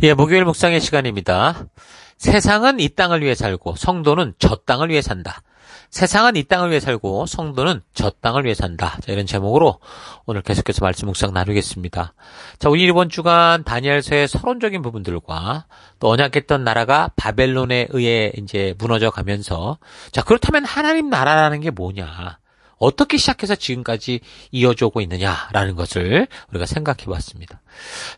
예, 목요일 묵상의 시간입니다. 세상은 이 땅을 위해 살고 성도는 저 땅을 위해 산다. 세상은 이 땅을 위해 살고 성도는 저 땅을 위해 산다. 자, 이런 제목으로 오늘 계속해서 말씀 묵상 나누겠습니다. 자, 우리 이번 주간 다니엘서의 서론적인 부분들과 또 언약했던 나라가 바벨론에 의해 이제 무너져 가면서, 자, 그렇다면 하나님 나라라는 게 뭐냐? 어떻게 시작해서 지금까지 이어져 오고 있느냐라는 것을 우리가 생각해 봤습니다.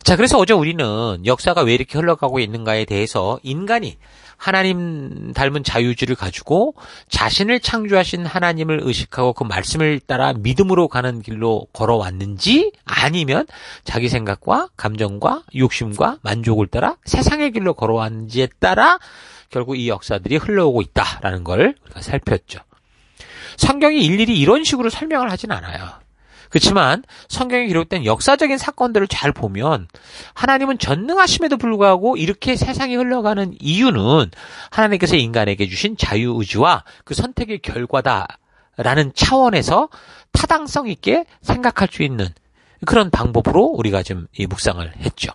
자, 그래서 어제 우리는 역사가 왜 이렇게 흘러가고 있는가에 대해서 인간이 하나님 닮은 자유주의를 가지고 자신을 창조하신 하나님을 의식하고 그 말씀을 따라 믿음으로 가는 길로 걸어왔는지, 아니면 자기 생각과 감정과 욕심과 만족을 따라 세상의 길로 걸어왔는지에 따라 결국 이 역사들이 흘러오고 있다라는 걸 우리가 살폈죠. 성경이 일일이 이런 식으로 설명을 하진 않아요. 그렇지만 성경에 기록된 역사적인 사건들을 잘 보면 하나님은 전능하심에도 불구하고 이렇게 세상이 흘러가는 이유는 하나님께서 인간에게 주신 자유의지와 그 선택의 결과다라는 차원에서 타당성 있게 생각할 수 있는 그런 방법으로 우리가 좀 이 묵상을 했죠.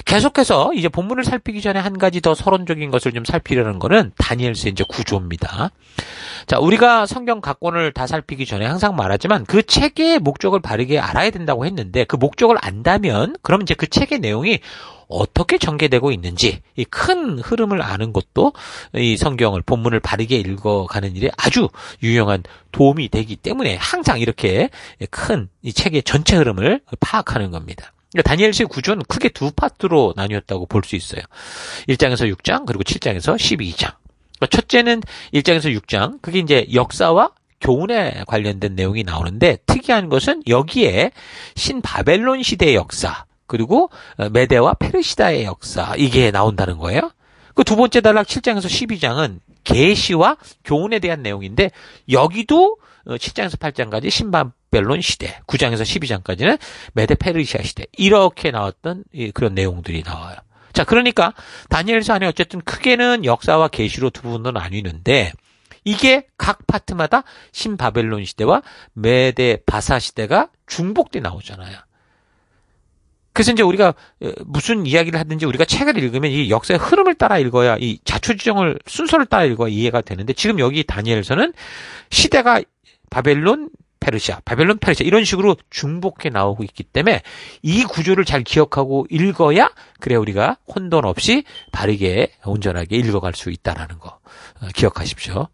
계속해서 이제 본문을 살피기 전에 한 가지 더 서론적인 것을 좀 살피려는 거는 다니엘서의 이제 구조입니다. 자, 우리가 성경 각권을 다 살피기 전에 항상 말하지만 그 책의 목적을 바르게 알아야 된다고 했는데, 그 목적을 안다면 그럼 이제 그 책의 내용이 어떻게 전개되고 있는지 이 큰 흐름을 아는 것도 이 성경을 본문을 바르게 읽어가는 일에 아주 유용한 도움이 되기 때문에 항상 이렇게 큰 이 책의 전체 흐름을 파악하는 겁니다. 다니엘서의 구조는 크게 두 파트로 나뉘었다고 볼 수 있어요. 1장에서 6장, 그리고 7장에서 12장. 첫째는 1장에서 6장, 그게 이제 역사와 교훈에 관련된 내용이 나오는데, 특이한 것은 여기에 신바벨론 시대의 역사, 그리고 메대와 페르시다의 역사, 이게 나온다는 거예요. 그 두 번째 단락 7장에서 12장은 계시와 교훈에 대한 내용인데, 여기도 7장에서 8장까지 신바벨론 시대, 9장에서 12장까지는 메데 페르시아 시대, 이렇게 나왔던 그런 내용들이 나와요. 자, 그러니까 다니엘서 안에 어쨌든 크게는 역사와 계시로 두 부분으로 나뉘는데, 이게 각 파트마다 신바벨론 시대와 메데 바사 시대가 중복돼 나오잖아요. 그래서 이제 우리가 무슨 이야기를 하든지 우리가 책을 읽으면 이 역사의 흐름을 따라 읽어야, 이 자초지종을 순서를 따라 읽어야 이해가 되는데, 지금 여기 다니엘서는 시대가 바벨론, 페르시아, 바벨론, 페르시아 이런 식으로 중복해 나오고 있기 때문에 이 구조를 잘 기억하고 읽어야, 그래 우리가 혼돈 없이 바르게 온전하게 읽어갈 수 있다라는 거 기억하십시오.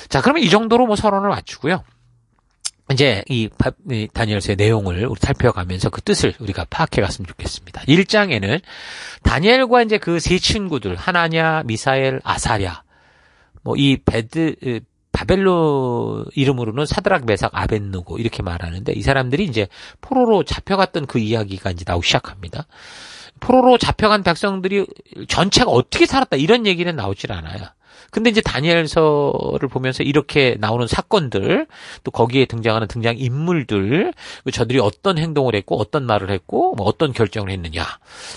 자, 그러면 이 정도로 뭐 서론을 마치고요. 이제 이 다니엘서의 내용을 우리 살펴가면서 그 뜻을 우리가 파악해 갔으면 좋겠습니다. 1장에는 다니엘과 이제 그 세 친구들, 하나냐, 미사엘, 아사랴, 뭐 이 바벨론 이름으로는 사드락, 메삭, 아벳느고 이렇게 말하는데, 이 사람들이 이제 포로로 잡혀갔던 그 이야기가 이제 나오기 시작합니다. 포로로 잡혀간 백성들이 전체가 어떻게 살았다 이런 얘기는 나오질 않아요. 근데 이제 다니엘서를 보면서 이렇게 나오는 사건들, 또 거기에 등장하는 등장인물들, 저들이 어떤 행동을 했고 어떤 말을 했고 뭐 어떤 결정을 했느냐,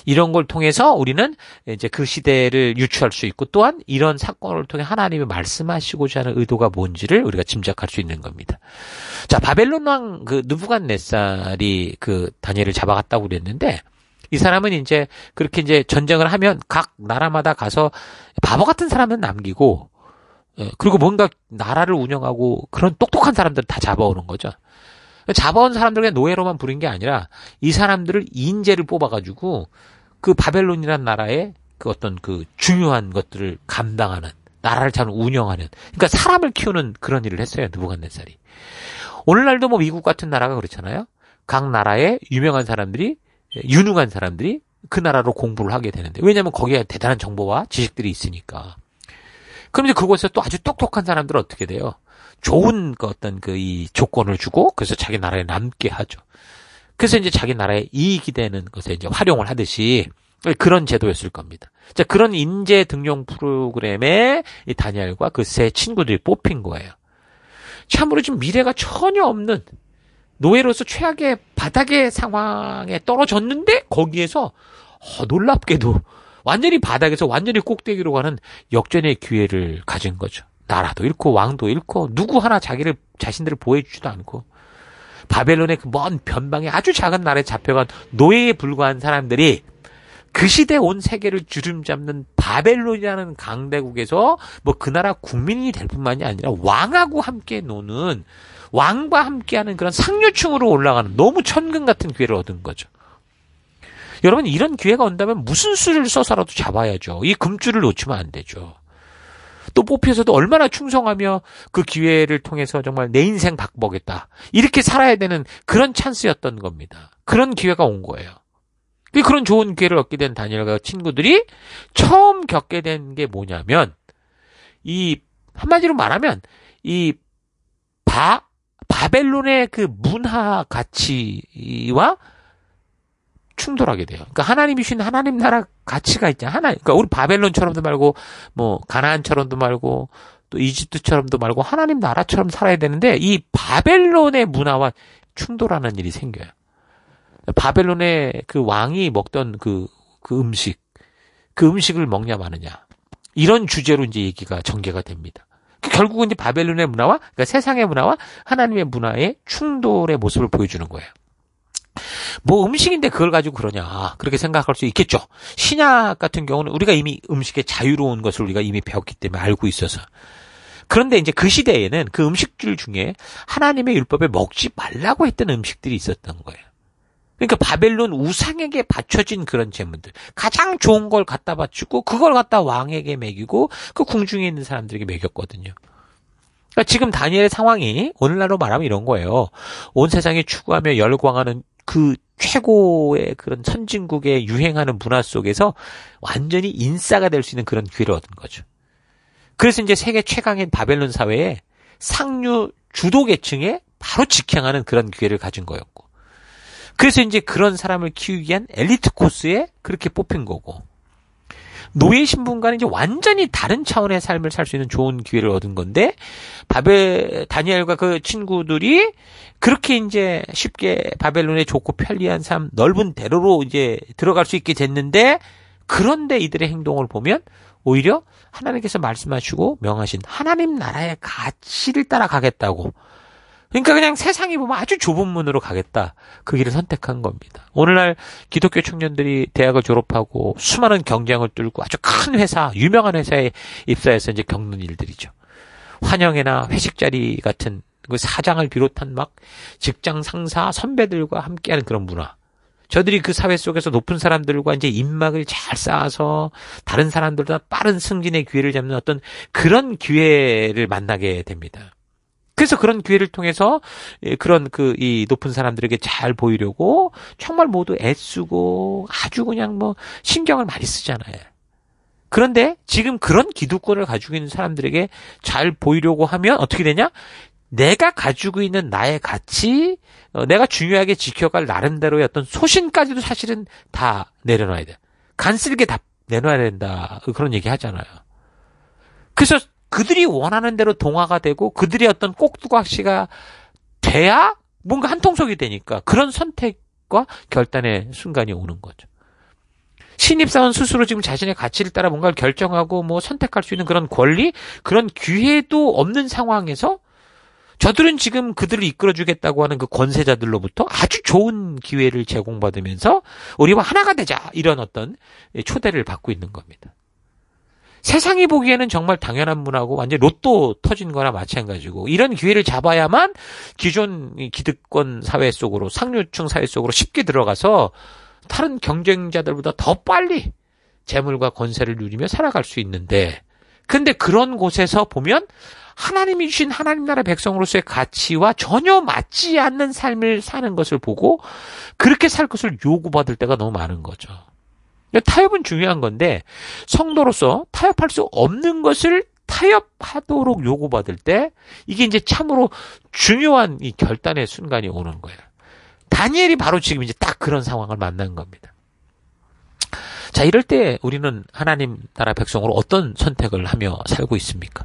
이런 걸 통해서 우리는 이제 그 시대를 유추할 수 있고, 또한 이런 사건을 통해 하나님이 말씀하시고자 하는 의도가 뭔지를 우리가 짐작할 수 있는 겁니다. 자, 바벨론 왕 그 느부갓네살이 그 다니엘을 잡아갔다고 그랬는데, 이 사람은 이제 그렇게 이제 전쟁을 하면 각 나라마다 가서 바보 같은 사람은 남기고, 그리고 뭔가 나라를 운영하고 그런 똑똑한 사람들 다 잡아오는 거죠. 잡아온 사람들을 노예로만 부린 게 아니라 이 사람들을 인재를 뽑아가지고 그 바벨론이라는 나라의 그 어떤 그 중요한 것들을 감당하는, 나라를 잘 운영하는, 그러니까 사람을 키우는 그런 일을 했어요, 느부갓네살이. 오늘날도 뭐 미국 같은 나라가 그렇잖아요. 각 나라의 유명한 사람들이, 유능한 사람들이 그 나라로 공부를 하게 되는데, 왜냐하면 거기에 대단한 정보와 지식들이 있으니까. 그럼 이제 그곳에서 또 아주 똑똑한 사람들은 어떻게 돼요? 좋은 그 어떤 그 이 조건을 주고, 그래서 자기 나라에 남게 하죠. 그래서 이제 자기 나라에 이익이 되는 것에 이제 활용을 하듯이 그런 제도였을 겁니다. 자, 그런 인재 등용 프로그램에 이 다니엘과 그 세 친구들이 뽑힌 거예요. 참으로 지금 미래가 전혀 없는 노예로서 최악의 바닥의 상황에 떨어졌는데, 거기에서 놀랍게도 완전히 바닥에서 완전히 꼭대기로 가는 역전의 기회를 가진 거죠. 나라도 잃고 왕도 잃고 누구 하나 자신들을 보호해주지도 않고, 바벨론의 그 먼 변방에 아주 작은 나라에 잡혀간 노예에 불과한 사람들이 그 시대 온 세계를 주름잡는 바벨론이라는 강대국에서 뭐 그 나라 국민이 될 뿐만이 아니라 왕하고 함께 노는, 왕과 함께하는 그런 상류층으로 올라가는 너무 천금 같은 기회를 얻은 거죠. 여러분, 이런 기회가 온다면 무슨 수를 써서라도 잡아야죠. 이 금줄을 놓치면 안 되죠. 또 뽑혀서도 얼마나 충성하며 그 기회를 통해서 정말 내 인생 바꿔보겠다, 이렇게 살아야 되는 그런 찬스였던 겁니다. 그런 기회가 온 거예요. 그런 좋은 기회를 얻게 된 다니엘과 친구들이 처음 겪게 된 게 뭐냐면, 한마디로 말하면, 바벨론의 그 문화 가치와 충돌하게 돼요. 그러니까 하나님이 주신 하나님 나라 가치가 있잖아요. 그러니까 우리 바벨론처럼도 말고, 뭐, 가나안처럼도 말고, 또 이집트처럼도 말고, 하나님 나라처럼 살아야 되는데, 이 바벨론의 문화와 충돌하는 일이 생겨요. 바벨론의 그 왕이 먹던 그 음식을 먹냐 마느냐, 이런 주제로 이제 얘기가 전개가 됩니다. 결국은 이제 바벨론의 문화와, 그러니까 세상의 문화와 하나님의 문화의 충돌의 모습을 보여주는 거예요. 뭐 음식인데 그걸 가지고 그러냐, 그렇게 생각할 수 있겠죠. 신약 같은 경우는 우리가 이미 음식의 자유로운 것을 우리가 이미 배웠기 때문에 알고 있어서. 그런데 이제 그 시대에는 그 음식들 중에 하나님의 율법에 먹지 말라고 했던 음식들이 있었던 거예요. 그러니까 바벨론 우상에게 바쳐진 그런 제물들, 가장 좋은 걸 갖다 바치고 그걸 갖다 왕에게 먹이고 그 궁중에 있는 사람들에게 먹였거든요. 그러니까 지금 다니엘의 상황이 오늘날로 말하면 이런 거예요. 온 세상에 추구하며 열광하는 그 최고의 그런 선진국에 유행하는 문화 속에서 완전히 인싸가 될 수 있는 그런 기회를 얻은 거죠. 그래서 이제 세계 최강인 바벨론 사회에 상류 주도 계층에 바로 직행하는 그런 기회를 가진 거였고, 그래서 이제 그런 사람을 키우기 위한 엘리트 코스에 그렇게 뽑힌 거고, 노예 신분과는 이제 완전히 다른 차원의 삶을 살 수 있는 좋은 기회를 얻은 건데, 다니엘과 그 친구들이 그렇게 이제 쉽게 바벨론의 좋고 편리한 삶, 넓은 대로로 이제 들어갈 수 있게 됐는데, 그런데 이들의 행동을 보면 오히려 하나님께서 말씀하시고 명하신 하나님 나라의 가치를 따라가겠다고, 그러니까 그냥 세상이 보면 아주 좁은 문으로 가겠다, 그 길을 선택한 겁니다. 오늘날 기독교 청년들이 대학을 졸업하고 수많은 경쟁을 뚫고 아주 큰 회사, 유명한 회사에 입사해서 이제 겪는 일들이죠. 환영회나 회식 자리 같은 그 사장을 비롯한 막 직장 상사, 선배들과 함께하는 그런 문화. 저들이 그 사회 속에서 높은 사람들과 이제 인맥을 잘 쌓아서 다른 사람들보다 빠른 승진의 기회를 잡는 어떤 그런 기회를 만나게 됩니다. 그래서 그런 기회를 통해서 그런 이 높은 사람들에게 잘 보이려고 정말 모두 애쓰고 아주 그냥 뭐 신경을 많이 쓰잖아요. 그런데 지금 그런 기득권을 가지고 있는 사람들에게 잘 보이려고 하면 어떻게 되냐? 내가 가지고 있는 나의 가치, 내가 중요하게 지켜갈 나름대로의 어떤 소신까지도 사실은 다 내려놔야 돼. 간쓸게 다 내놔야 된다, 그런 얘기 하잖아요. 그래서 그들이 원하는 대로 동화가 되고 그들의 어떤 꼭두각시가 돼야 뭔가 한통속이 되니까 그런 선택과 결단의 순간이 오는 거죠. 신입사원 스스로 지금 자신의 가치를 따라 뭔가를 결정하고 뭐 선택할 수 있는 그런 권리, 그런 기회도 없는 상황에서 저들은 지금 그들을 이끌어주겠다고 하는 그 권세자들로부터 아주 좋은 기회를 제공받으면서 우리와 하나가 되자, 이런 어떤 초대를 받고 있는 겁니다. 세상이 보기에는 정말 당연한 문화고 완전 로또 터진 거나 마찬가지고, 이런 기회를 잡아야만 기존 기득권 사회 속으로, 상류층 사회 속으로 쉽게 들어가서 다른 경쟁자들보다 더 빨리 재물과 권세를 누리며 살아갈 수 있는데, 근데 그런 곳에서 보면 하나님이 주신 하나님 나라 백성으로서의 가치와 전혀 맞지 않는 삶을 사는 것을 보고 그렇게 살 것을 요구받을 때가 너무 많은 거죠. 타협은 중요한 건데 성도로서 타협할 수 없는 것을 타협하도록 요구받을 때 이게 이제 참으로 중요한 이 결단의 순간이 오는 거예요. 다니엘이 바로 지금 이제 딱 그런 상황을 만난 겁니다. 자, 이럴 때 우리는 하나님 나라 백성으로 어떤 선택을 하며 살고 있습니까?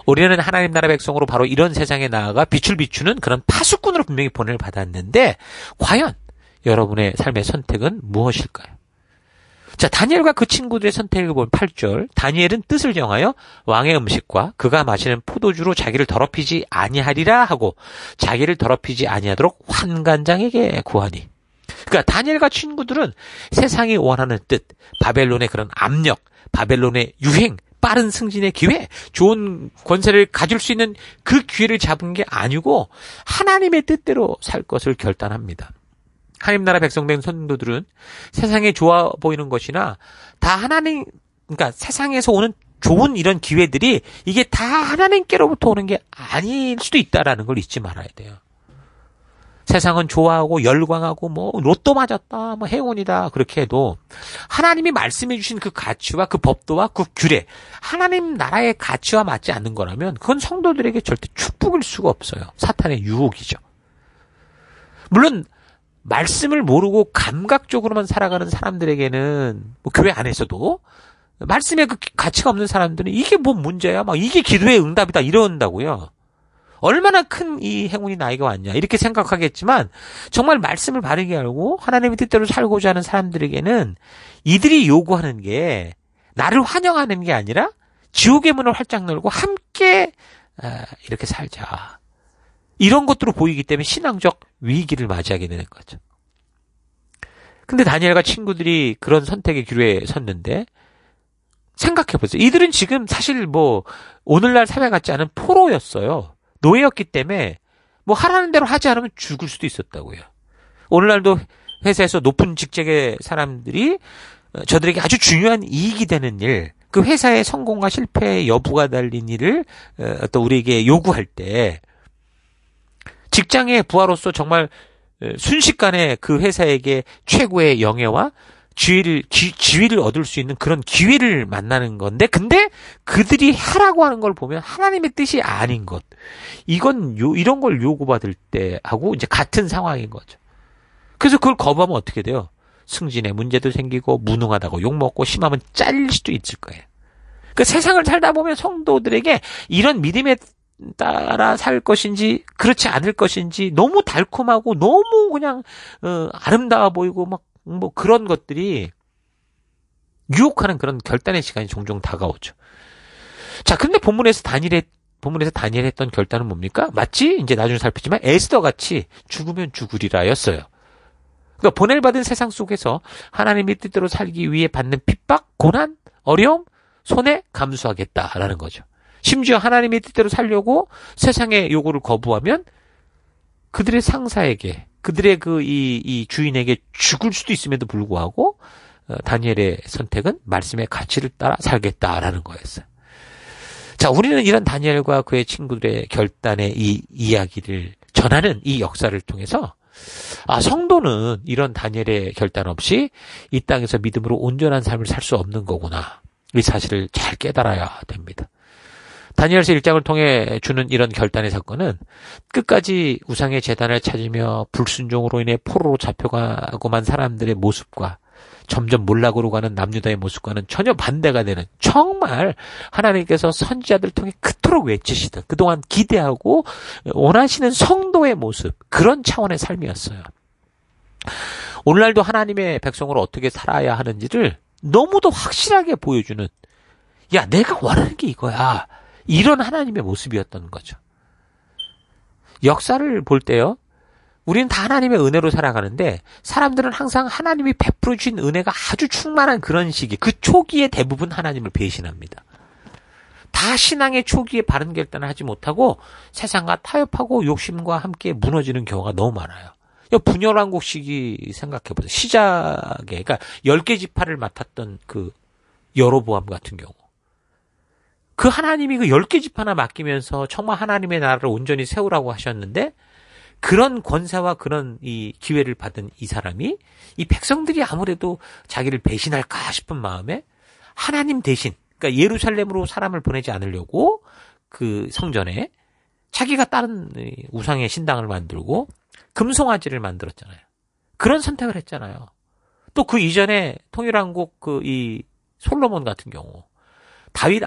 우리는 하나님 나라 백성으로 바로 이런 세상에 나아가 빛을 비추는 그런 파수꾼으로 분명히 보냄을 받았는데, 과연 여러분의 삶의 선택은 무엇일까요? 자, 다니엘과 그 친구들의 선택을 보면 8절, 다니엘은 뜻을 정하여 왕의 음식과 그가 마시는 포도주로 자기를 더럽히지 아니하리라 하고 자기를 더럽히지 아니하도록 환관장에게 구하니. 그러니까 다니엘과 친구들은 세상이 원하는 뜻, 바벨론의 그런 압력, 바벨론의 유행, 빠른 승진의 기회, 좋은 권세를 가질 수 있는 그 기회를 잡은 게 아니고 하나님의 뜻대로 살 것을 결단합니다. 하나님 나라 백성된 성도들은 세상에 좋아 보이는 것이나 다 하나님, 그러니까 세상에서 오는 좋은 이런 기회들이 이게 다 하나님께로부터 오는 게 아닐 수도 있다라는 걸 잊지 말아야 돼요. 세상은 좋아하고 열광하고 뭐 로또 맞았다, 뭐 행운이다 그렇게 해도 하나님이 말씀해 주신 그 가치와 그 법도와 그 규례, 하나님 나라의 가치와 맞지 않는 거라면 그건 성도들에게 절대 축복일 수가 없어요. 사탄의 유혹이죠. 물론 말씀을 모르고 감각적으로만 살아가는 사람들에게는 뭐 교회 안에서도 말씀에 그 가치가 없는 사람들은 이게 뭐 문제야, 막 이게 기도의 응답이다 이런다고요. 얼마나 큰 이 행운이 나에게 왔냐 이렇게 생각하겠지만 정말 말씀을 바르게 알고 하나님의 뜻대로 살고자 하는 사람들에게는 이들이 요구하는 게 나를 환영하는 게 아니라 지옥의 문을 활짝 열고 함께 이렇게 살자. 이런 것들로 보이기 때문에 신앙적 위기를 맞이하게 되는 거죠. 근데 다니엘과 친구들이 그런 선택의 기로에 섰는데 생각해보세요. 이들은 지금 사실 뭐 오늘날 사회 같지 않은 포로였어요. 노예였기 때문에 뭐 하라는 대로 하지 않으면 죽을 수도 있었다고요. 오늘날도 회사에서 높은 직책의 사람들이 저들에게 아주 중요한 이익이 되는 일, 그 회사의 성공과 실패의 여부가 달린 일을 또 우리에게 요구할 때 직장의 부하로서 정말 순식간에 그 회사에게 최고의 영예와 지위를 얻을 수 있는 그런 기회를 만나는 건데, 근데 그들이 하라고 하는 걸 보면 하나님의 뜻이 아닌 것. 이런 걸 요구받을 때 하고 이제 같은 상황인 거죠. 그래서 그걸 거부하면 어떻게 돼요? 승진에 문제도 생기고, 무능하다고 욕먹고, 심하면 잘릴 수도 있을 거예요. 그 세상을 살다 보면 성도들에게 이런 믿음에 따라 살 것인지, 그렇지 않을 것인지, 너무 달콤하고, 너무 그냥, 아름다워 보이고, 뭐 그런 것들이 유혹하는 그런 결단의 시간이 종종 다가오죠. 자, 근데 본문에서 다니엘 했던 결단은 뭡니까? 마치 이제 나중에 살피지만 에스더 같이 죽으면 죽으리라였어요. 그러니까 보낼받은 세상 속에서 하나님의 뜻대로 살기 위해 받는 핍박, 고난, 어려움, 손해 감수하겠다라는 거죠. 심지어 하나님의 뜻대로 살려고 세상의 요구를 거부하면 그들의 상사에게, 그들의 이 주인에게 죽을 수도 있음에도 불구하고 다니엘의 선택은 말씀의 가치를 따라 살겠다라는 거였어요. 자, 우리는 이런 다니엘과 그의 친구들의 결단의 이 이야기를 전하는 이 역사를 통해서 성도는 이런 다니엘의 결단 없이 이 땅에서 믿음으로 온전한 삶을 살 수 없는 거구나. 이 사실을 잘 깨달아야 됩니다. 다니엘서 1장을 통해 주는 이런 결단의 사건은 끝까지 우상의 제단을 찾으며 불순종으로 인해 포로로 잡혀가고만 사람들의 모습과 점점 몰락으로 가는 남유다의 모습과는 전혀 반대가 되는, 정말 하나님께서 선지자들을 통해 그토록 외치시던, 그동안 기대하고 원하시는 성도의 모습, 그런 차원의 삶이었어요. 오늘날도 하나님의 백성으로 어떻게 살아야 하는지를 너무도 확실하게 보여주는, 야, 내가 원하는 게 이거야, 이런 하나님의 모습이었던 거죠. 역사를 볼 때요, 우리는 다 하나님의 은혜로 살아가는데 사람들은 항상 하나님이 베풀어 주신 은혜가 아주 충만한 그런 시기, 그 초기에 대부분 하나님을 배신합니다. 다 신앙의 초기에 바른 결단을 하지 못하고 세상과 타협하고 욕심과 함께 무너지는 경우가 너무 많아요. 분열왕국 시기 생각해보세요. 시작에, 그러니까 10개 지파를 맡았던 그 여로보암 같은 경우, 그 하나님이 그 10개 지파나 맡기면서 정말 하나님의 나라를 온전히 세우라고 하셨는데, 그런 권세와 그런 이 기회를 받은 이 사람이, 이 백성들이 아무래도 자기를 배신할까 싶은 마음에 하나님 대신, 그러니까 예루살렘으로 사람을 보내지 않으려고 그 성전에 자기가 다른 우상의 신당을 만들고 금송아지를 만들었잖아요. 그런 선택을 했잖아요. 또 그 이전에 통일왕국 그 이 솔로몬 같은 경우, 다윗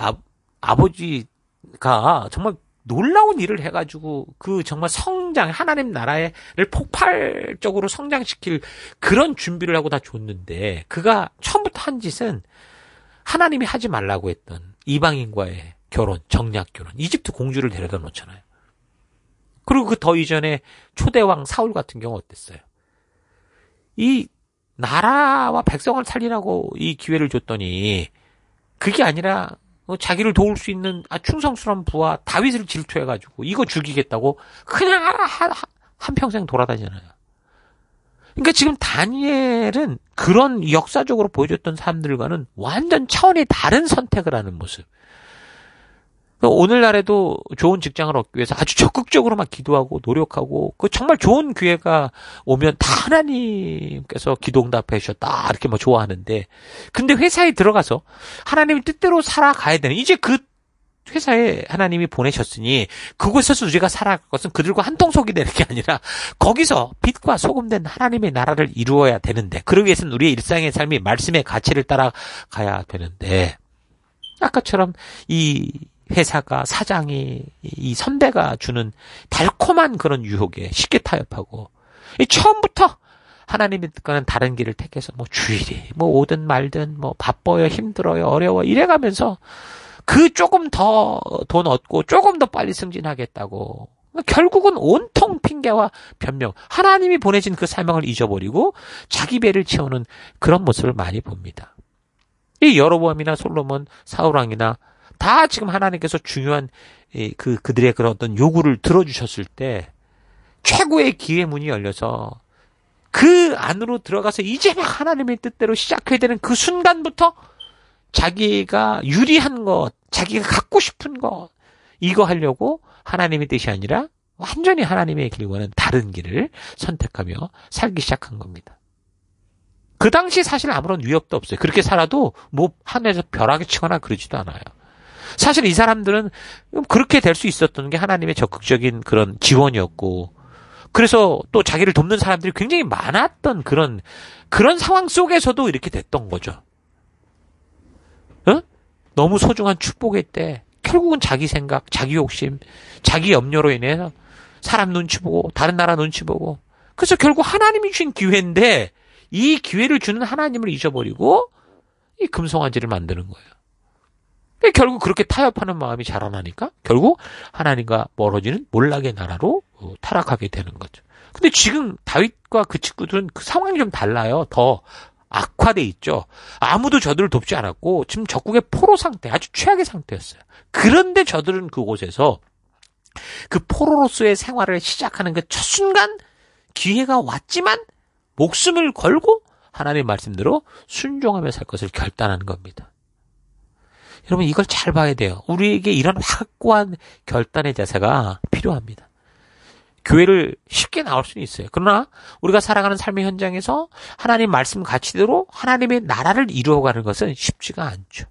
아버지가 정말 놀라운 일을 해가지고 그 정말 성장, 하나님 나라를 폭발적으로 성장시킬 그런 준비를 하고 다 줬는데, 그가 처음부터 한 짓은 하나님이 하지 말라고 했던 이방인과의 결혼, 정략 결혼, 이집트 공주를 데려다 놓잖아요. 그리고 그 더 이전에 초대왕 사울 같은 경우 어땠어요? 이 나라와 백성을 살리라고 이 기회를 줬더니 그게 아니라 자기를 도울 수 있는 충성스러운 부하 다윗을 질투해가지고 이거 죽이겠다고 그냥 한평생 돌아다니잖아요. 그러니까 지금 다니엘은 그런 역사적으로 보여줬던 사람들과는 완전 차원이 다른 선택을 하는 모습. 오늘날에도 좋은 직장을 얻기 위해서 아주 적극적으로 막 기도하고 노력하고 그 정말 좋은 기회가 오면 다 하나님께서 기도응답해 주셨다 이렇게 뭐 좋아하는데, 근데 회사에 들어가서 하나님의 뜻대로 살아가야 되는, 이제 그 회사에 하나님이 보내셨으니 그곳에서 우리가 살아갈 것은 그들과 한통속이 되는 게 아니라 거기서 빛과 소금 된 하나님의 나라를 이루어야 되는데, 그러기 위해서는 우리의 일상의 삶이 말씀의 가치를 따라가야 되는데, 아까처럼 이 회사가, 사장이, 이 선배가 주는 달콤한 그런 유혹에 쉽게 타협하고, 처음부터 하나님의 뜻과는 다른 길을 택해서 뭐 주일이 뭐 오든 말든 뭐 바빠요, 힘들어요, 어려워 이래가면서 그 조금 더 돈 얻고 조금 더 빨리 승진하겠다고 결국은 온통 핑계와 변명, 하나님이 보내진 그 사명을 잊어버리고 자기 배를 채우는 그런 모습을 많이 봅니다. 이 여로보암이나 솔로몬, 사울왕이나 다 지금 하나님께서 중요한 그들의 그런 어떤 요구를 들어주셨을 때 최고의 기회 문이 열려서 그 안으로 들어가서 이제 막 하나님의 뜻대로 시작해야 되는 그 순간부터 자기가 유리한 것, 자기가 갖고 싶은 것, 이거 하려고 하나님의 뜻이 아니라 완전히 하나님의 길과는 다른 길을 선택하며 살기 시작한 겁니다. 그 당시 사실 아무런 위협도 없어요. 그렇게 살아도 뭐 하늘에서 벼락이 치거나 그러지도 않아요. 사실 이 사람들은 그렇게 될 수 있었던 게 하나님의 적극적인 그런 지원이었고, 그래서 또 자기를 돕는 사람들이 굉장히 많았던 그런 상황 속에서도 이렇게 됐던 거죠. 너무 소중한 축복의 때 결국은 자기 생각, 자기 욕심, 자기 염려로 인해서 사람 눈치 보고 다른 나라 눈치 보고, 그래서 결국 하나님이 주신 기회인데 이 기회를 주는 하나님을 잊어버리고 이 금송아지를 만드는 거예요. 결국 그렇게 타협하는 마음이 자라나니까 결국 하나님과 멀어지는 몰락의 나라로 타락하게 되는 거죠. 근데 지금 다윗과 그 친구들은 그 상황이 좀 달라요. 더 악화돼 있죠. 아무도 저들을 돕지 않았고 지금 적국의 포로 상태, 아주 최악의 상태였어요. 그런데 저들은 그곳에서 그 포로로서의 생활을 시작하는 그 첫 순간 기회가 왔지만 목숨을 걸고 하나님의 말씀대로 순종하며 살 것을 결단하는 겁니다. 여러분, 이걸 잘 봐야 돼요. 우리에게 이런 확고한 결단의 자세가 필요합니다. 교회를 쉽게 나올 수는 있어요. 그러나 우리가 살아가는 삶의 현장에서 하나님 말씀 가치대로 하나님의 나라를 이루어가는 것은 쉽지가 않죠.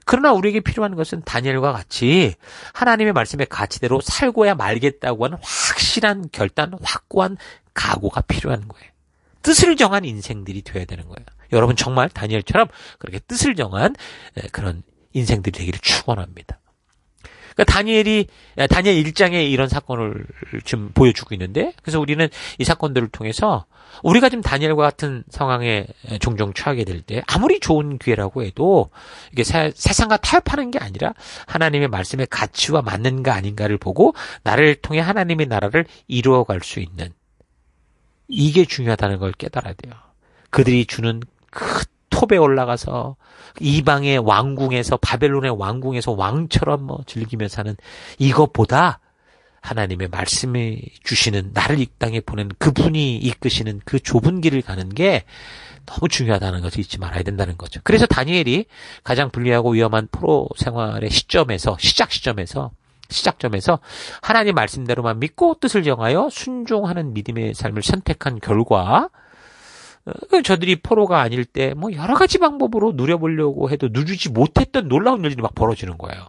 그러나 우리에게 필요한 것은 다니엘과 같이 하나님의 말씀의 가치대로 살고야 말겠다고 하는 확실한 결단, 확고한 각오가 필요한 거예요. 뜻을 정한 인생들이 되어야 되는 거예요. 여러분 정말 다니엘처럼 그렇게 뜻을 정한 그런 인생들이 되기를 축원합니다. 그러니까 다니엘 1장에 이런 사건을 지금 보여주고 있는데, 그래서 우리는 이 사건들을 통해서 우리가 지금 다니엘과 같은 상황에 종종 처하게 될 때 아무리 좋은 기회라고 해도 이게 세상과 타협하는 게 아니라 하나님의 말씀의 가치와 맞는가 아닌가를 보고 나를 통해 하나님의 나라를 이루어갈 수 있는, 이게 중요하다는 걸 깨달아야 돼요. 그들이 주는 그 톱에 올라가서 이방의 왕궁에서, 바벨론의 왕궁에서 왕처럼 즐기며 사는 이것보다 하나님의 말씀이 주시는, 나를 이 땅에 보낸 그분이 이끄시는 그 좁은 길을 가는 게 너무 중요하다는 것을 잊지 말아야 된다는 거죠. 그래서 다니엘이 가장 불리하고 위험한 포로 생활의 시작점에서 하나님 말씀대로만 믿고 뜻을 정하여 순종하는 믿음의 삶을 선택한 결과, 저들이 포로가 아닐 때 여러 가지 방법으로 누려보려고 해도 누리지 못했던 놀라운 일들이 막 벌어지는 거예요.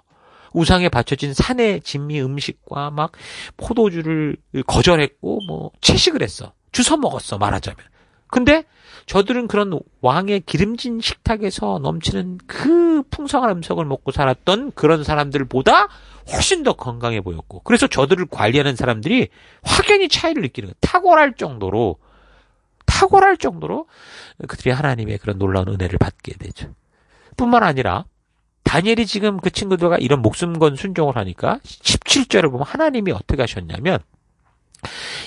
우상에 바쳐진 산의 진미 음식과 막 포도주를 거절했고 채식을 했어. 주워 먹었어, 말하자면. 근데 저들은 그런 왕의 기름진 식탁에서 넘치는 그 풍성한 음식을 먹고 살았던 그런 사람들보다 훨씬 더 건강해 보였고, 그래서 저들을 관리하는 사람들이 확연히 차이를 느끼는 거예요. 탁월할 정도로 그들이 하나님의 그런 놀라운 은혜를 받게 되죠. 뿐만 아니라 다니엘이 지금 그 친구들과 이런 목숨 건 순종을 하니까 17절을 보면 하나님이 어떻게 하셨냐면,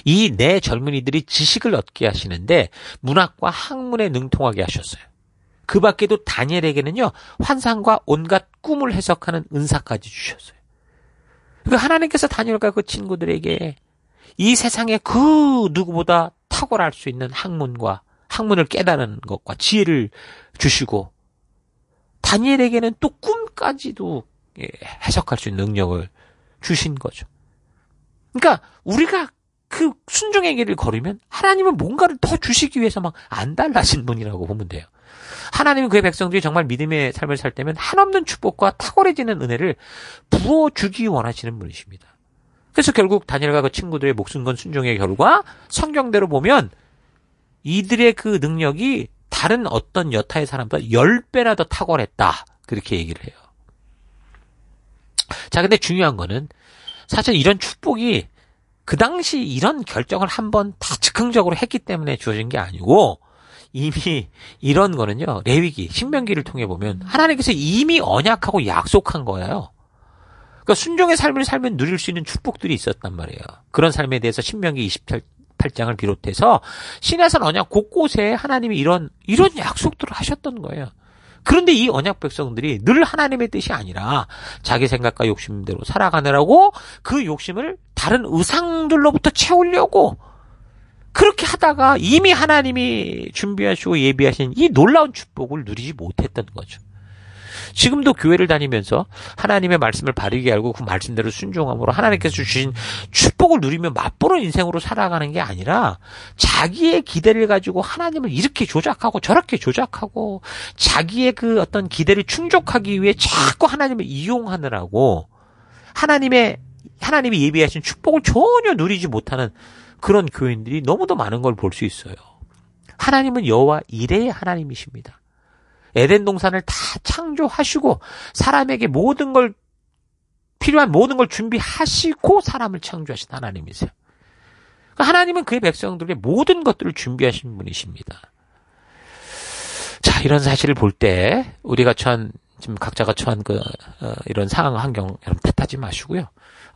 이 내 젊은이들이 지식을 얻게 하시는데 문학과 학문에 능통하게 하셨어요. 그 밖에도 다니엘에게는요, 환상과 온갖 꿈을 해석하는 은사까지 주셨어요. 그러니까 하나님께서 다니엘과 그 친구들에게 이 세상에 그 누구보다 탁월할 수 있는 학문을 깨달은 것과 지혜를 주시고, 다니엘에게는 또 꿈까지도 해석할 수 있는 능력을 주신 거죠. 그러니까 우리가 그 순종의 길을 걸으면 하나님은 뭔가를 더 주시기 위해서 막 안달나신 분이라고 보면 돼요. 하나님은 그의 백성들이 정말 믿음의 삶을 살 때면 한없는 축복과 탁월해지는 은혜를 부어주기 원하시는 분이십니다. 그래서 결국 다니엘과 그 친구들의 목숨 건 순종의 결과 성경대로 보면 이들의 그 능력이 다른 어떤 여타의 사람보다 10배나 더 탁월했다. 그렇게 얘기를 해요. 자, 근데 중요한 거는 사실 이런 축복이 그 당시 이런 결정을 한번 다 즉흥적으로 했기 때문에 주어진 게 아니고 이미 이런 거는요, 레위기, 신명기를 통해 보면 하나님께서 이미 언약하고 약속한 거예요. 그러니까 순종의 삶을 살면 누릴 수 있는 축복들이 있었단 말이에요. 그런 삶에 대해서 신명기 28장을 비롯해서 시내산 언약 곳곳에 하나님이 이런 약속들을 하셨던 거예요. 그런데 이 언약 백성들이 늘 하나님의 뜻이 아니라 자기 생각과 욕심대로 살아가느라고 그 욕심을 다른 의상들로부터 채우려고 그렇게 하다가 이미 하나님이 준비하시고 예비하신 이 놀라운 축복을 누리지 못했던 거죠. 지금도 교회를 다니면서 하나님의 말씀을 바르게 알고 그 말씀대로 순종함으로 하나님께서 주신 축복을 누리며 맛보는 인생으로 살아가는 게 아니라 자기의 기대를 가지고 하나님을 이렇게 조작하고 저렇게 조작하고 자기의 그 어떤 기대를 충족하기 위해 자꾸 하나님을 이용하느라고 하나님이 예비하신 축복을 전혀 누리지 못하는 그런 교인들이 너무도 많은 걸 볼 수 있어요. 하나님은 여호와 이레의 하나님이십니다. 에덴 동산을 다 창조하시고 사람에게 필요한 모든 걸 준비하시고 사람을 창조하신 하나님이세요. 그러니까 하나님은 그의 백성들에게 모든 것들을 준비하신 분이십니다. 자, 이런 사실을 볼 때 우리가 지금 각자가 처한 이런 상황 환경 여러분 탓하지 마시고요.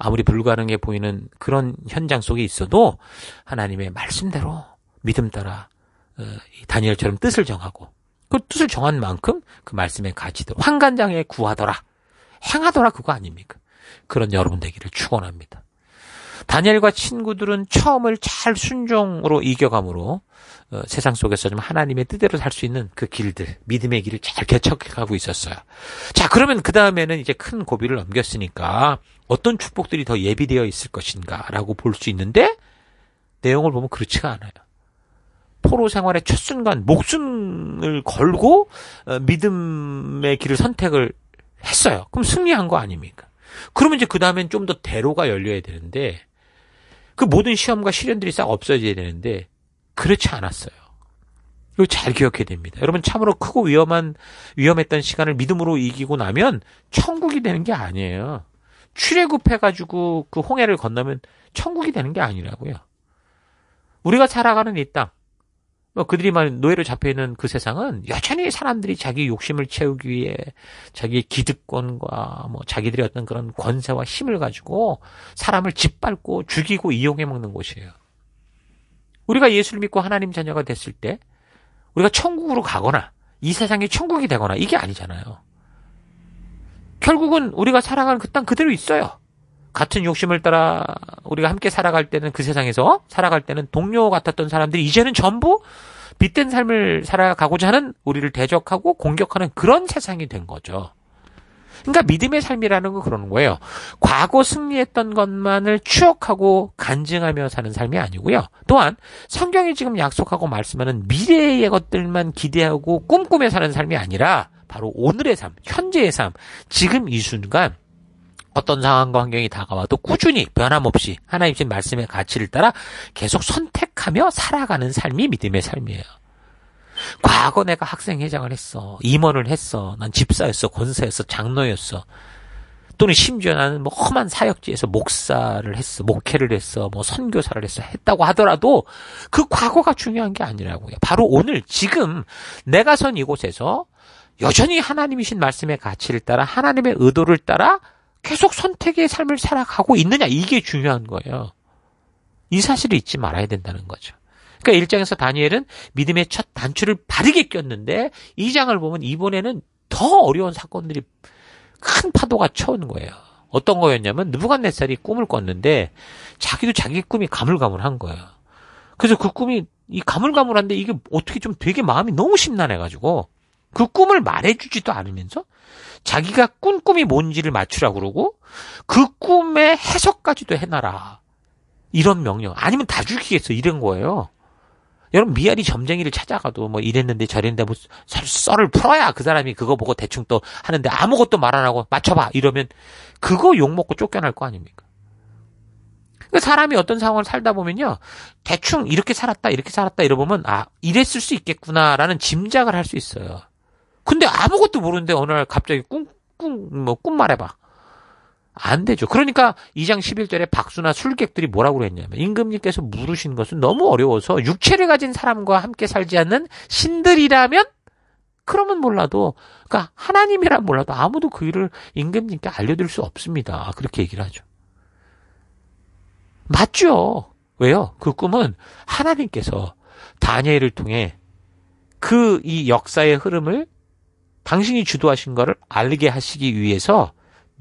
아무리 불가능해 보이는 그런 현장 속에 있어도 하나님의 말씀대로 믿음 따라 다니엘처럼 뜻을 정하고 그 뜻을 정한 만큼 그 말씀의 가치대로 환관장에 구하더라, 행하더라 그거 아닙니까? 그런 여러분 되기를 축원합니다. 다니엘과 친구들은 처음을 잘 순종으로 이겨감으로 세상 속에서 좀 하나님의 뜻대로 살 수 있는 그 길들, 믿음의 길을 잘 개척해가고 있었어요. 자, 그러면 그 다음에는 이제 큰 고비를 넘겼으니까 어떤 축복들이 더 예비되어 있을 것인가라고 볼 수 있는데 내용을 보면 그렇지가 않아요. 포로 생활의 첫 순간 목숨을 걸고 믿음의 길을 선택을 했어요. 그럼 승리한 거 아닙니까? 그러면 이제 그 다음엔 좀 더 대로가 열려야 되는데 그 모든 시험과 시련들이 싹 없어져야 되는데 그렇지 않았어요. 이거 잘 기억해야 됩니다. 여러분 참으로 크고 위험했던 시간을 믿음으로 이기고 나면 천국이 되는 게 아니에요. 출애굽해가지고 그 홍해를 건너면 천국이 되는 게 아니라고요. 우리가 살아가는 이 땅, 그들이 노예로 잡혀있는 그 세상은 여전히 사람들이 자기 욕심을 채우기 위해 자기의 기득권과 자기들의 어떤 그런 권세와 힘을 가지고 사람을 짓밟고 죽이고 이용해 먹는 곳이에요. 우리가 예수를 믿고 하나님 자녀가 됐을 때 우리가 천국으로 가거나 이 세상이 천국이 되거나 이게 아니잖아요. 결국은 우리가 살아가는 그 땅 그대로 있어요. 같은 욕심을 따라 우리가 함께 살아갈 때는 그 세상에서 살아갈 때는 동료 같았던 사람들이 이제는 전부 빛된 삶을 살아가고자 하는 우리를 대적하고 공격하는 그런 세상이 된 거죠. 그러니까 믿음의 삶이라는 건 그러는 거예요. 과거 승리했던 것만을 추억하고 간증하며 사는 삶이 아니고요. 또한 성경이 지금 약속하고 말씀하는 미래의 것들만 기대하고 꿈꾸며 사는 삶이 아니라 바로 오늘의 삶, 현재의 삶, 지금 이 순간 어떤 상황과 환경이 다가와도 꾸준히 변함없이 하나님 주신 말씀의 가치를 따라 계속 선택하며 살아가는 삶이 믿음의 삶이에요. 과거 내가 학생회장을 했어, 임원을 했어, 난 집사였어, 권사였어, 장로였어, 또는 심지어 나는 험한 사역지에서 목사를 했어, 목회를 했어, 선교사를 했다고 하더라도 그 과거가 중요한 게 아니라고요. 바로 오늘 지금 내가 선 이곳에서 여전히 하나님이신 말씀의 가치를 따라 하나님의 의도를 따라 계속 선택의 삶을 살아가고 있느냐, 이게 중요한 거예요. 이 사실을 잊지 말아야 된다는 거죠. 그러니까 1장에서 다니엘은 믿음의 첫 단추를 바르게 꼈는데 2장을 보면 이번에는 더 어려운 사건들이 큰 파도가 쳐오는 거예요. 어떤 거였냐면 느부갓네살이 꿈을 꿨는데 자기도 자기 꿈이 가물가물한 거예요. 그래서 그 꿈이 이 가물가물한데 이게 어떻게 좀 되게 마음이 너무 심란해가지고 그 꿈을 말해주지도 않으면서 자기가 꾼 꿈이 뭔지를 맞추라고 그러고 그 꿈의 해석까지도 해놔라. 이런 명령. 아니면 다 죽이겠어. 이런 거예요. 여러분 미아리 점쟁이를 찾아가도 뭐 이랬는데 저랬는데 뭐 썰을 풀어야 그 사람이 그거 보고 대충 또 하는데 아무것도 말 안 하고 맞춰봐 이러면 그거 욕먹고 쫓겨날 거 아닙니까? 사람이 어떤 상황을 살다 보면요 대충 이렇게 살았다 이러보면 아 이랬을 수 있겠구나라는 짐작을 할 수 있어요. 근데 아무것도 모르는데 어느 날 갑자기 꿈 말해봐. 안 되죠. 그러니까 2장 11절에 박수나 술객들이 뭐라고 그랬냐면 임금님께서 물으신 것은 너무 어려워서 육체를 가진 사람과 함께 살지 않는 신들이라면 그러면 몰라도 그러니까 하나님이란 몰라도 아무도 그 일을 임금님께 알려드릴 수 없습니다. 그렇게 얘기를 하죠. 맞죠. 왜요? 그 꿈은 하나님께서 다니엘을 통해 그 이 역사의 흐름을 당신이 주도하신 거를 알게 하시기 위해서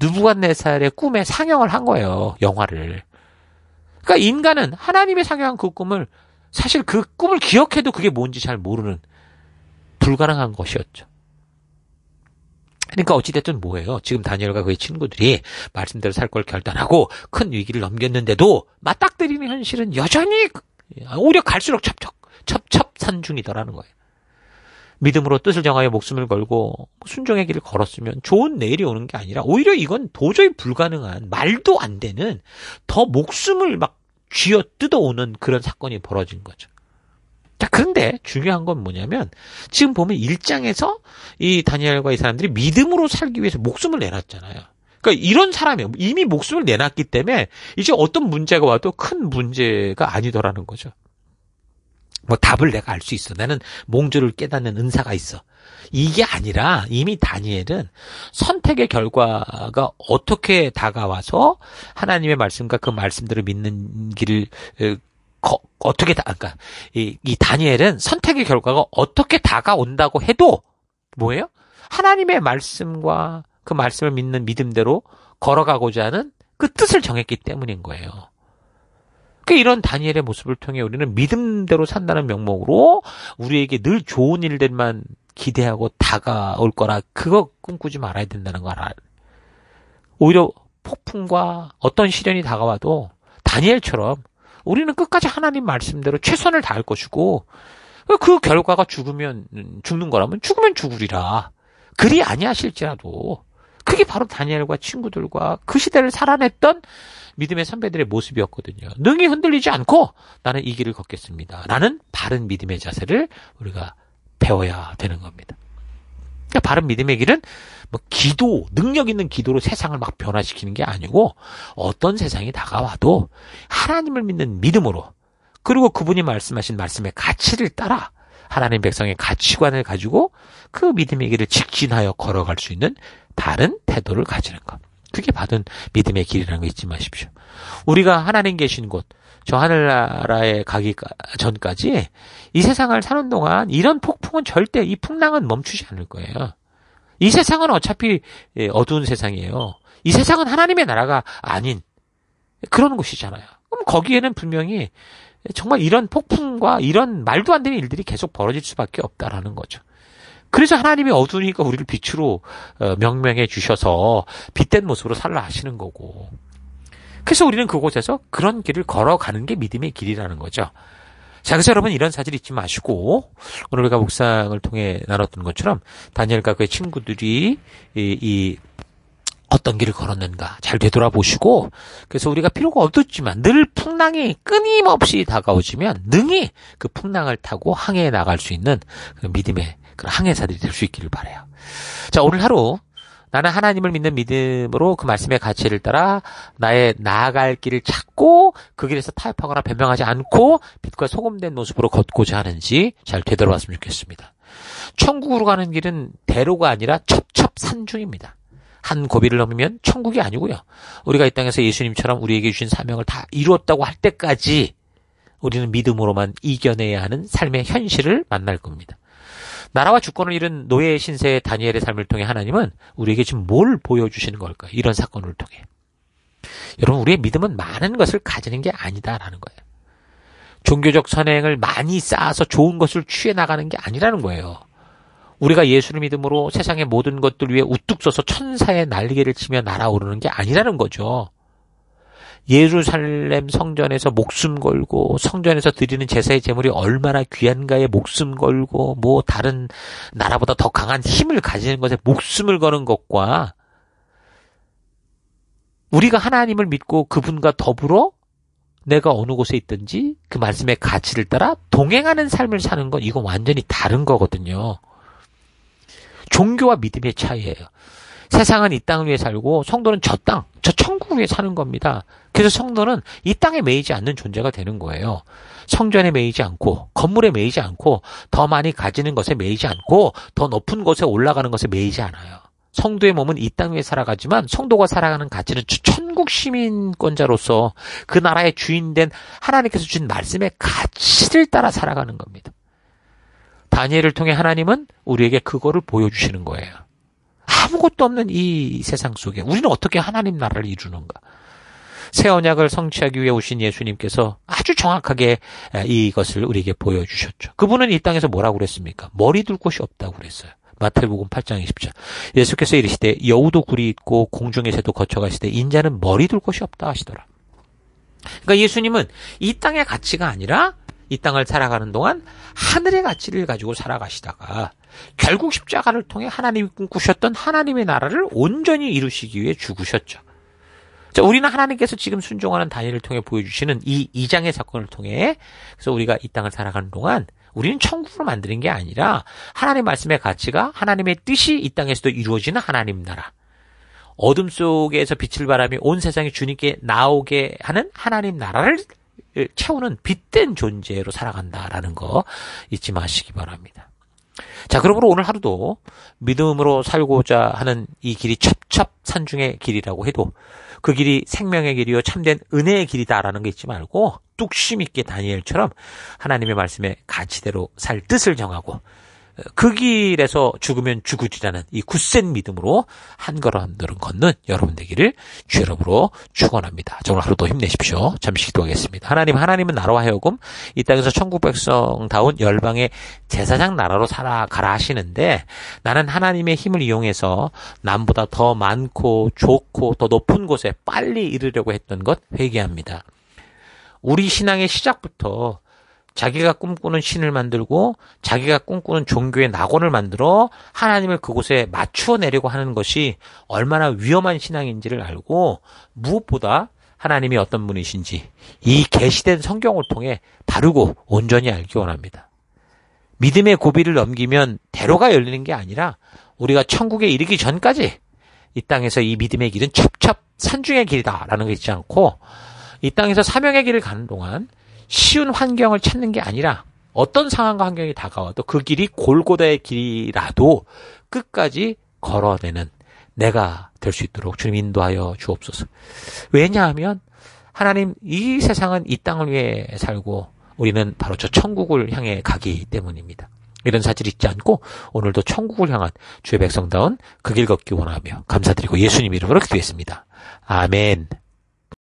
느부갓네살의 꿈에 상영을 한 거예요. 영화를. 그러니까 인간은 하나님의 상영한 그 꿈을 사실 그 꿈을 기억해도 그게 뭔지 잘 모르는 불가능한 것이었죠. 그러니까 어찌됐든 뭐예요? 지금 다니엘과 그의 친구들이 말씀대로 살 걸 결단하고 큰 위기를 넘겼는데도 맞닥뜨리는 현실은 여전히 오히려 갈수록 첩첩산중이더라는 거예요. 믿음으로 뜻을 정하여 목숨을 걸고 순종의 길을 걸었으면 좋은 내일이 오는 게 아니라 오히려 이건 도저히 불가능한 말도 안 되는 더 목숨을 막 쥐어 뜯어오는 그런 사건이 벌어진 거죠. 자, 그런데 중요한 건 뭐냐면 지금 보면 1장에서 이 다니엘과 이 사람들이 믿음으로 살기 위해서 목숨을 내놨잖아요. 그러니까 이런 사람이 이미 목숨을 내놨기 때문에 이제 어떤 문제가 와도 큰 문제가 아니더라는 거죠. 뭐 답을 내가 알 수 있어. 나는 몽조를 깨닫는 은사가 있어. 이게 아니라 이미 다니엘은 선택의 결과가 어떻게 다가와서 하나님의 말씀과 그 말씀대로 믿는 길을 그러니까 이 다니엘은 선택의 결과가 어떻게 다가온다고 해도 뭐예요? 하나님의 말씀과 그 말씀을 믿는 믿음대로 걸어가고자 하는 그 뜻을 정했기 때문인 거예요. 이런 다니엘의 모습을 통해 우리는 믿음대로 산다는 명목으로 우리에게 늘 좋은 일들만 기대하고 다가올 거라 그거 꿈꾸지 말아야 된다는 걸 알아요. 오히려 폭풍과 어떤 시련이 다가와도 다니엘처럼 우리는 끝까지 하나님 말씀대로 최선을 다할 것이고 그 결과가 죽으면 죽는 거라면 죽으면 죽으리라. 그리 아니하실지라도 그게 바로 다니엘과 친구들과 그 시대를 살아냈던 믿음의 선배들의 모습이었거든요. 능히 흔들리지 않고 나는 이 길을 걷겠습니다. 라는 바른 믿음의 자세를 우리가 배워야 되는 겁니다. 그러니까 바른 믿음의 길은 뭐 기도, 능력 있는 기도로 세상을 막 변화시키는 게 아니고 어떤 세상이 다가와도 하나님을 믿는 믿음으로 그리고 그분이 말씀하신 말씀의 가치를 따라 하나님 백성의 가치관을 가지고 그 믿음의 길을 직진하여 걸어갈 수 있는 바른 태도를 가지는 것. 그게 바른 믿음의 길이라는 거 잊지 마십시오. 우리가 하나님 계신 곳, 저 하늘나라에 가기 전까지 이 세상을 사는 동안 이런 폭풍은 절대, 이 풍랑은 멈추지 않을 거예요. 이 세상은 어차피 어두운 세상이에요. 이 세상은 하나님의 나라가 아닌 그런 곳이잖아요. 그럼 거기에는 분명히 정말 이런 폭풍과 이런 말도 안 되는 일들이 계속 벌어질 수밖에 없다라는 거죠. 그래서 하나님이 어두우니까 우리를 빛으로 명명해 주셔서 빛된 모습으로 살라 하시는 거고. 그래서 우리는 그곳에서 그런 길을 걸어가는 게 믿음의 길이라는 거죠. 자, 그래서 여러분 이런 사실 잊지 마시고 오늘 우리가 묵상을 통해 나눴던 것처럼 다니엘과 그의 친구들이 이 어떤 길을 걸었는가 잘 되돌아보시고 그래서 우리가 필요가 없었지만 늘 풍랑이 끊임없이 다가오시면 능히 그 풍랑을 타고 항해해 나갈 수 있는 그 믿음의 그런 항해사들이 될 수 있기를 바라요. 자, 오늘 하루 나는 하나님을 믿는 믿음으로 그 말씀의 가치를 따라 나의 나아갈 길을 찾고 그 길에서 타협하거나 변명하지 않고 빛과 소금된 모습으로 걷고자 하는지 잘 되돌아봤으면 좋겠습니다. 천국으로 가는 길은 대로가 아니라 첩첩산중입니다. 한 고비를 넘으면 천국이 아니고요. 우리가 이 땅에서 예수님처럼 우리에게 주신 사명을 다 이루었다고 할 때까지 우리는 믿음으로만 이겨내야 하는 삶의 현실을 만날 겁니다. 나라와 주권을 잃은 노예 신세 다니엘의 삶을 통해 하나님은 우리에게 지금 뭘 보여주시는 걸까요? 이런 사건을 통해. 여러분, 우리의 믿음은 많은 것을 가지는 게 아니다라는 거예요. 종교적 선행을 많이 쌓아서 좋은 것을 취해 나가는 게 아니라는 거예요. 우리가 예수를 믿음으로 세상의 모든 것들 위에 우뚝 서서 천사의 날개를 치며 날아오르는 게 아니라는 거죠. 예루살렘 성전에서 목숨 걸고 성전에서 드리는 제사의 제물이 얼마나 귀한가에 목숨 걸고 뭐 다른 나라보다 더 강한 힘을 가지는 것에 목숨을 거는 것과 우리가 하나님을 믿고 그분과 더불어 내가 어느 곳에 있든지 그 말씀의 가치를 따라 동행하는 삶을 사는 건 이건 완전히 다른 거거든요. 종교와 믿음의 차이예요. 세상은 이 땅을 위해 살고 성도는 저 땅, 저 천국을 위해 사는 겁니다. 그래서 성도는 이 땅에 매이지 않는 존재가 되는 거예요. 성전에 매이지 않고 건물에 매이지 않고 더 많이 가지는 것에 매이지 않고 더 높은 곳에 올라가는 것에 매이지 않아요. 성도의 몸은 이 땅 위에 살아가지만 성도가 살아가는 가치는 천국 시민권자로서 그 나라의 주인된 하나님께서 주신 말씀의 가치를 따라 살아가는 겁니다. 다니엘을 통해 하나님은 우리에게 그거를 보여주시는 거예요. 아무것도 없는 이 세상 속에 우리는 어떻게 하나님 나라를 이루는가? 새 언약을 성취하기 위해 오신 예수님께서 아주 정확하게 이것을 우리에게 보여주셨죠. 그분은 이 땅에서 뭐라고 그랬습니까? 머리 둘 곳이 없다고 그랬어요. 마태복음 8장 20절. 예수께서 이르시되 여우도 굴이 있고 공중의 새도 거쳐가시되 인자는 머리 둘 곳이 없다 하시더라. 그러니까 예수님은 이 땅의 가치가 아니라 이 땅을 살아가는 동안 하늘의 가치를 가지고 살아가시다가 결국 십자가를 통해 하나님이 꿈꾸셨던 하나님의 나라를 온전히 이루시기 위해 죽으셨죠. 자, 우리는 하나님께서 지금 순종하는 다니엘을 통해 보여주시는 이 2장의 사건을 통해 그래서 우리가 이 땅을 살아가는 동안 우리는 천국을 만드는 게 아니라 하나님 말씀의 가치가 하나님의 뜻이 이 땅에서도 이루어지는 하나님 나라. 어둠 속에서 빛을 바라며 온 세상이 주님께 나오게 하는 하나님 나라를 채우는 빛된 존재로 살아간다라는 거 잊지 마시기 바랍니다. 자, 그러므로 오늘 하루도 믿음으로 살고자 하는 이 길이 첩첩산중의 길이라고 해도 그 길이 생명의 길이요 참된 은혜의 길이다라는 거 잊지 말고 뚝심 있게 다니엘처럼 하나님의 말씀의 가치대로 살 뜻을 정하고 그 길에서 죽으면 죽으리라는 이 굳센 믿음으로 한 걸음 한 걸음 걷는 여러분 되기를 주 여러분으로 축원합니다. 오늘 하루도 힘내십시오. 잠시 기도하겠습니다. 하나님은 나로 하여금 이 땅에서 천국 백성다운 열방의 제사장 나라로 살아가라 하시는데 나는 하나님의 힘을 이용해서 남보다 더 많고 좋고 더 높은 곳에 빨리 이르려고 했던 것 회개합니다. 우리 신앙의 시작부터 자기가 꿈꾸는 신을 만들고 자기가 꿈꾸는 종교의 낙원을 만들어 하나님을 그곳에 맞추어 내려고 하는 것이 얼마나 위험한 신앙인지를 알고 무엇보다 하나님이 어떤 분이신지 이 계시된 성경을 통해 바르고 온전히 알기 원합니다. 믿음의 고비를 넘기면 대로가 열리는 게 아니라 우리가 천국에 이르기 전까지 이 땅에서 이 믿음의 길은 첩첩산중의 길이다라는 거 잊지 않고 이 땅에서 사명의 길을 가는 동안 쉬운 환경을 찾는 게 아니라 어떤 상황과 환경이 다가와도 그 길이 골고다의 길이라도 끝까지 걸어내는 내가 될 수 있도록 주님 인도하여 주옵소서. 왜냐하면 하나님 이 세상은 이 땅을 위해 살고 우리는 바로 저 천국을 향해 가기 때문입니다. 이런 사실 잊지 않고 오늘도 천국을 향한 주의 백성다운 그 길 걷기 원하며 감사드리고 예수님 이름으로 기도했습니다. 아멘.